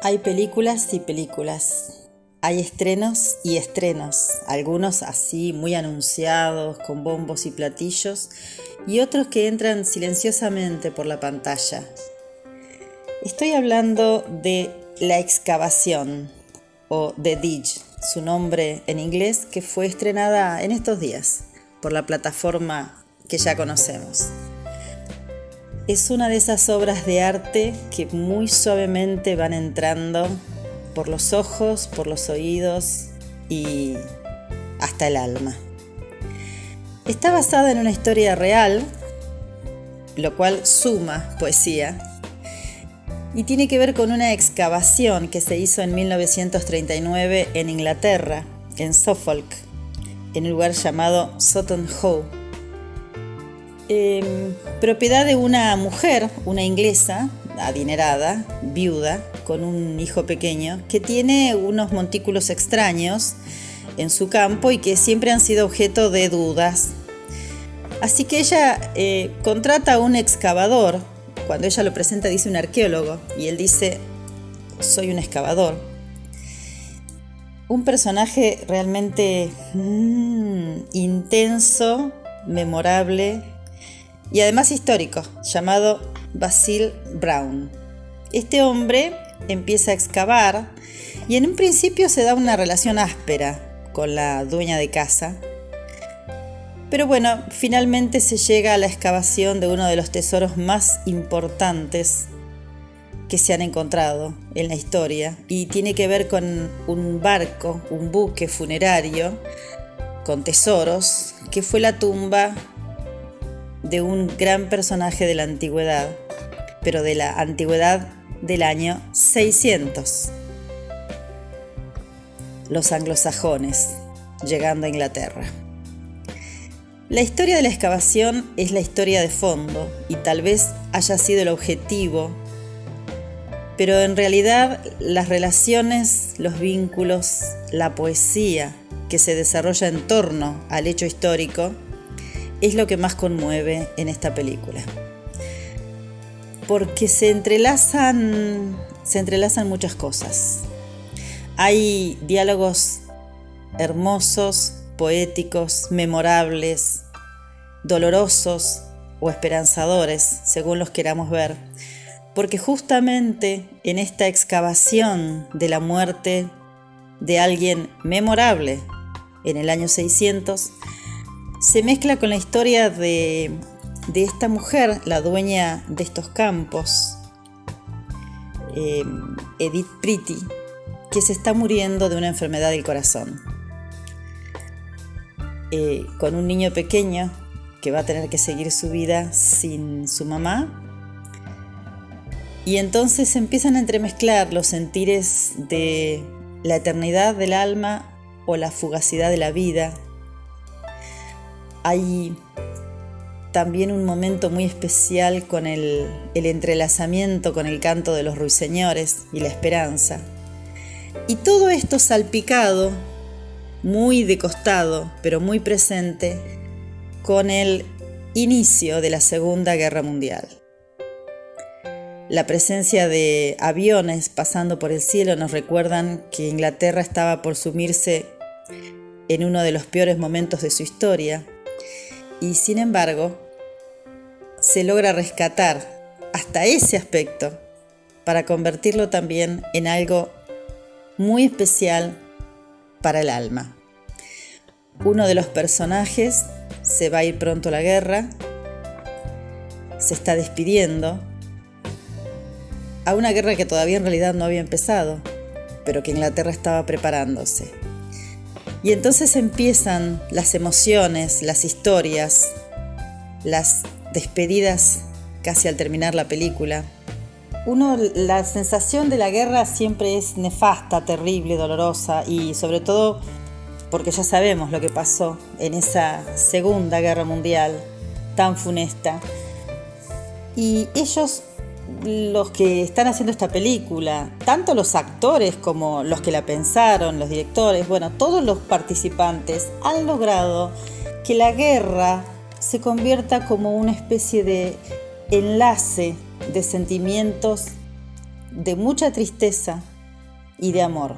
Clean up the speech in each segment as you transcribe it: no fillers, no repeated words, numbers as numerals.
Hay películas y películas. Hay estrenos y estrenos, algunos así muy anunciados, con bombos y platillos, y otros que entran silenciosamente por la pantalla. Estoy hablando de La Excavación, o The Dig, su nombre en inglés, que fue estrenada en estos días por la plataforma que ya conocemos. Es una de esas obras de arte que muy suavemente van entrando por los ojos, por los oídos y hasta el alma. Está basada en una historia real, lo cual suma poesía, y tiene que ver con una excavación que se hizo en 1939 en Inglaterra, en Suffolk, en un lugar llamado Sutton Hoo. Propiedad de una mujer, una inglesa, adinerada, viuda, con un hijo pequeño, que tiene unos montículos extraños en su campo y que siempre han sido objeto de dudas. Así que ella contrata a un excavador. Cuando ella lo presenta dice un arqueólogo y él dice, soy un excavador. Un personaje realmente intenso, memorable y además histórico, llamado Basil Brown. Este hombre empieza a excavar y en un principio se da una relación áspera con la dueña de casa. Pero bueno, finalmente se llega a la excavación de uno de los tesoros más importantes que se han encontrado en la historia y tiene que ver con un barco, un buque funerario con tesoros, que fue la tumba de un gran personaje de la antigüedad, pero de la antigüedad del año 600. Los anglosajones llegando a Inglaterra. La historia de la excavación es la historia de fondo y tal vez haya sido el objetivo, pero en realidad las relaciones, los vínculos, la poesía que se desarrolla en torno al hecho histórico es lo que más conmueve en esta película. Porque se entrelazan muchas cosas. Hay diálogos hermosos, poéticos, memorables, dolorosos o esperanzadores, según los queramos ver. Porque justamente en esta excavación de la muerte de alguien memorable en el año 600, se mezcla con la historia de esta mujer, la dueña de estos campos, Edith Pretty, que se está muriendo de una enfermedad del corazón, con un niño pequeño que va a tener que seguir su vida sin su mamá. Y entonces se empiezan a entremezclar los sentires de la eternidad del alma o la fugacidad de la vida. Hay también un momento muy especial con el entrelazamiento con el canto de los ruiseñores y la esperanza. Y todo esto salpicado, muy de costado, pero muy presente, con el inicio de la Segunda Guerra Mundial. La presencia de aviones pasando por el cielo nos recuerdan que Inglaterra estaba por sumirse en uno de los peores momentos de su historia. Y sin embargo, se logra rescatar hasta ese aspecto para convertirlo también en algo muy especial para el alma. Uno de los personajes se va a ir pronto a la guerra, se está despidiendo a una guerra que todavía en realidad no había empezado, pero que Inglaterra estaba preparándose. Y entonces empiezan las emociones, las historias, las despedidas casi al terminar la película. La sensación de la guerra siempre es nefasta, terrible, dolorosa y sobre todo porque ya sabemos lo que pasó en esa Segunda Guerra Mundial tan funesta. Y ellos, los que están haciendo esta película, tanto los actores como los que la pensaron, los directores, todos los participantes han logrado que la guerra se convierta como una especie de enlace de sentimientos de mucha tristeza, y de amor.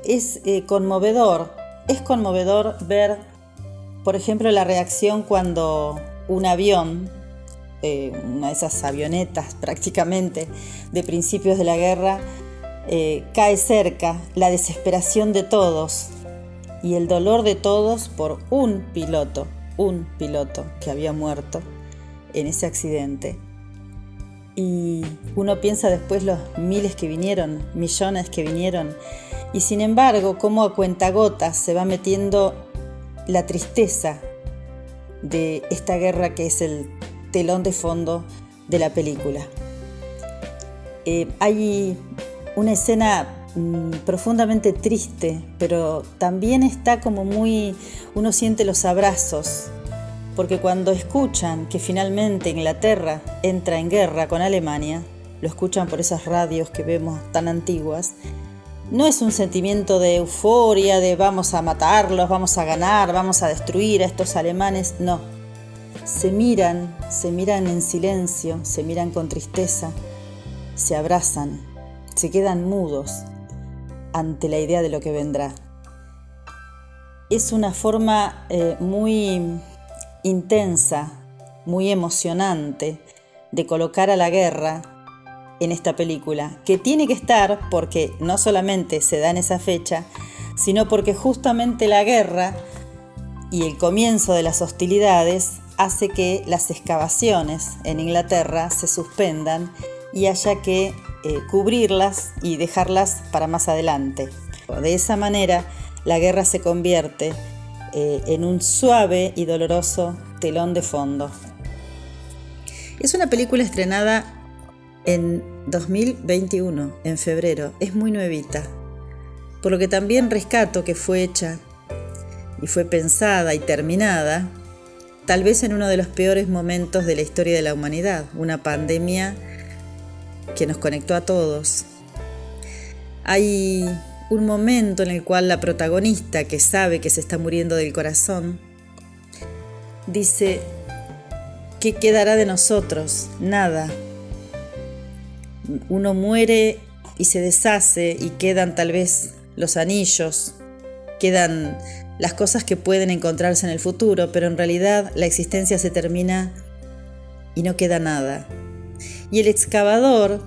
Es conmovedor ver, por ejemplo, la reacción cuando un avión, una de esas avionetas prácticamente de principios de la guerra, cae cerca, la desesperación de todos y el dolor de todos por un piloto que había muerto en ese accidente. Y uno piensa después los miles que vinieron, millones que vinieron, y sin embargo, cómo a cuentagotas se va metiendo la tristeza de esta guerra que es el telón de fondo de la película. Hay una escena profundamente triste, pero también está como uno siente los abrazos, porque cuando escuchan que finalmente Inglaterra entra en guerra con Alemania, lo escuchan por esas radios que vemos tan antiguas, no es un sentimiento de euforia, de vamos a matarlos, vamos a ganar, vamos a destruir a estos alemanes, no. Se miran en silencio, se miran con tristeza, se abrazan, se quedan mudos ante la idea de lo que vendrá. Es una forma muy intensa, muy emocionante de colocar a la guerra en esta película, que tiene que estar porque no solamente se da en esa fecha, sino porque justamente la guerra y el comienzo de las hostilidades hace que las excavaciones en Inglaterra se suspendan y haya que cubrirlas y dejarlas para más adelante. De esa manera, la guerra se convierte en un suave y doloroso telón de fondo. Es una película estrenada en 2021, en febrero. Es muy nuevita, por lo que también rescato que fue hecha y fue pensada y terminada tal vez en uno de los peores momentos de la historia de la humanidad, una pandemia que nos conectó a todos. Hay un momento en el cual la protagonista, que sabe que se está muriendo del corazón, dice: ¿qué quedará de nosotros? Nada. Uno muere y se deshace y quedan tal vez los anillos, quedan las cosas que pueden encontrarse en el futuro, pero en realidad la existencia se termina y no queda nada. Y el excavador,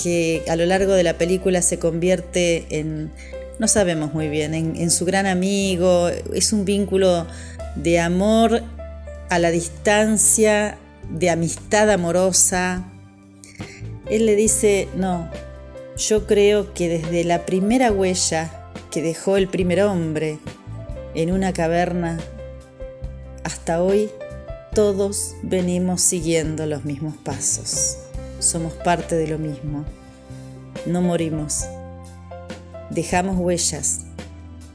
que a lo largo de la película se convierte en, no sabemos muy bien, en su gran amigo, es un vínculo de amor a la distancia, de amistad amorosa. Él le dice: no, yo creo que desde la primera huella que dejó el primer hombre en una caverna hasta hoy, todos venimos siguiendo los mismos pasos. Somos parte de lo mismo. No morimos. Dejamos huellas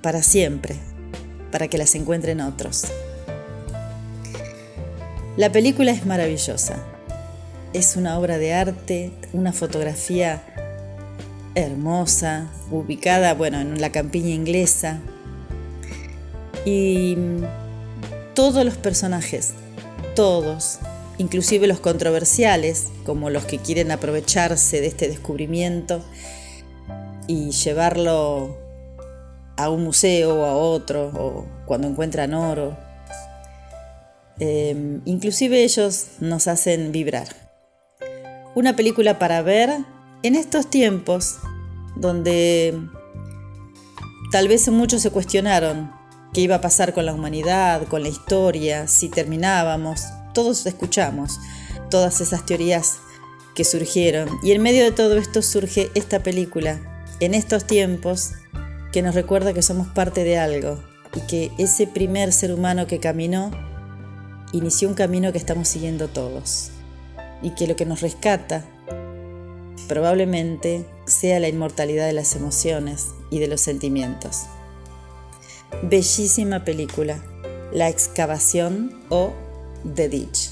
para siempre, para que las encuentren otros. La película es maravillosa. Es una obra de arte, una fotografía hermosa, ubicada, en la campiña inglesa. Y todos los personajes, todos, inclusive los controversiales, como los que quieren aprovecharse de este descubrimiento y llevarlo a un museo o a otro, o cuando encuentran oro, inclusive ellos nos hacen vibrar. Una película para ver en estos tiempos donde tal vez muchos se cuestionaron qué iba a pasar con la humanidad, con la historia, si terminábamos. Todos escuchamos todas esas teorías que surgieron, y en medio de todo esto surge esta película en estos tiempos que nos recuerda que somos parte de algo y que ese primer ser humano que caminó inició un camino que estamos siguiendo todos, y que lo que nos rescata probablemente sea la inmortalidad de las emociones y de los sentimientos. Bellísima película, La excavación o The Ditch.